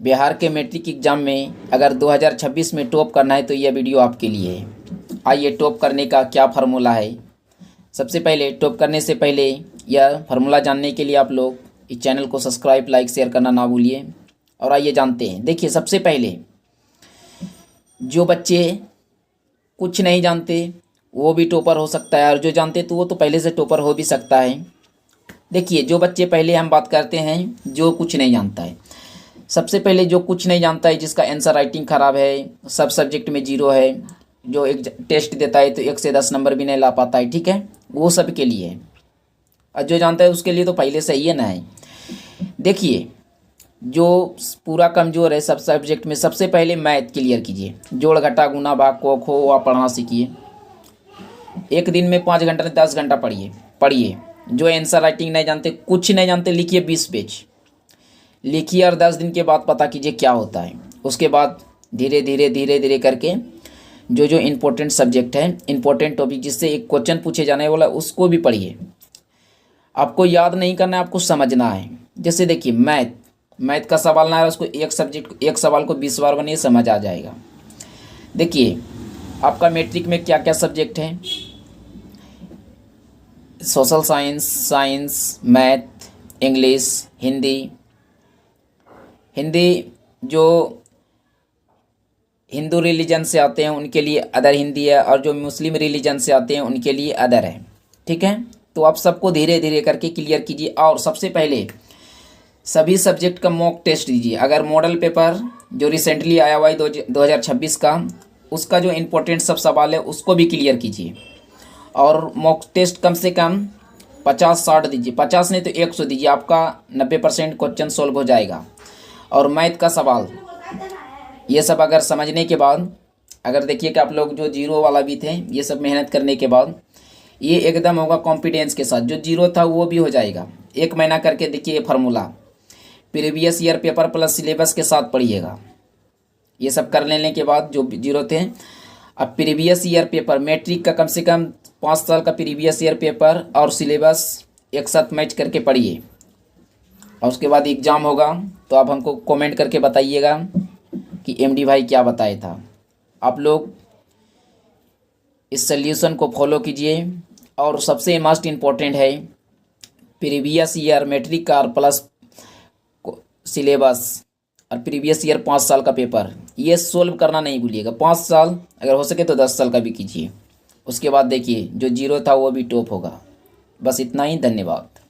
बिहार के matric exam में अगर 2026 में टॉप करना है तो यह वीडियो आपके लिए है। आइए टॉप करने का क्या फार्मूला है। सबसे पहले टॉप करने से पहले यह फार्मूला जानने के लिए आप लोग इस चैनल को सब्सक्राइब, लाइक, शेयर करना ना भूलिए। और आइए जानते हैं। देखिए, सबसे पहले जो बच्चे कुछ नहीं जानते वो भी टॉपर हो सकता है, और जो जानते तो वो तो पहले से टॉपर हो भी सकता है। देखिए, जो बच्चे, पहले हम बात करते हैं जो कुछ नहीं जानता है। सबसे पहले जो कुछ नहीं जानता है, जिसका आंसर राइटिंग ख़राब है, सब सब्जेक्ट में 0 है, जो एक टेस्ट देता है तो 1 से 10 नंबर भी नहीं ला पाता है, ठीक है, वो सब के लिए है। और जो जानता है उसके लिए तो पहले से ही है ना है। देखिए, जो पूरा कमज़ोर है सब सब्जेक्ट में, सबसे पहले मैथ क्लियर कीजिए। जोड़, घटा, गुना, भाग, को, खो, वा पढ़ना सीखिए। एक दिन में 5 घंटा से 10 घंटा पढ़िए। जो आंसर राइटिंग नहीं जानते, कुछ नहीं जानते, लिखिए 20 पेज लिखिए, और 10 दिन के बाद पता कीजिए क्या होता है। उसके बाद धीरे धीरे करके जो जो इम्पोर्टेंट सब्जेक्ट है, इम्पोर्टेंट टॉपिक जिससे एक क्वेश्चन पूछे जाने वाला, उसको भी पढ़िए। आपको याद नहीं करना है, आपको समझना है। जैसे देखिए, मैथ का सवाल ना है, उसको एक सवाल को 20 बार बनिए, समझ आ जाएगा। देखिए, आपका मैट्रिक में क्या क्या सब्जेक्ट हैं? Social science, math, English, Hindi जो हिंदू रिलीजन से आते हैं उनके लिए अदर हिंदी है, और जो मुस्लिम रिलीजन से आते हैं उनके लिए अदर है, ठीक है। तो आप सबको धीरे धीरे करके क्लियर कीजिए। और सबसे पहले सभी सब्जेक्ट का मॉक टेस्ट दीजिए। अगर मॉडल पेपर जो रिसेंटली आया हुआ है 2026 का, उसका जो इम्पोर्टेंट सब सवाल है उसको भी क्लियर कीजिए। और मॉक टेस्ट कम से कम 50-60 दीजिए, 50 नहीं तो 100 दीजिए, आपका 90% क्वेश्चन सॉल्व हो जाएगा। और मैथ का सवाल, ये सब अगर समझने के बाद, अगर देखिए कि आप लोग जो 0 वाला भी थे, ये सब मेहनत करने के बाद ये एकदम होगा कॉन्फिडेंस के साथ। जो 0 था वो भी हो जाएगा। 1 महीना करके देखिए, ये formula previous year paper plus syllabus के साथ पढ़िएगा। ये सब कर लेने के बाद जो 0 थे, अब प्रीवियस ईयर पेपर मैट्रिक का कम से कम 5 साल का प्रीवियस ईयर पेपर और सिलेबस एक साथ मैच करके पढ़िए। और उसके बाद एग्ज़ाम होगा तो आप हमको कमेंट करके बताइएगा कि एमडी भाई क्या बताया था। आप लोग इस सल्यूशन को फॉलो कीजिए। और सबसे मोस्ट इम्पोर्टेंट है प्रीवियस ईयर मैट्रिक का प्लस सिलेबस और प्रीवियस ईयर 5 साल का पेपर, ये सोल्व करना नहीं भूलिएगा। 5 साल, अगर हो सके तो 10 साल का भी कीजिए। उसके बाद देखिए, जो 0 था वो भी टॉप होगा। बस इतना ही, धन्यवाद।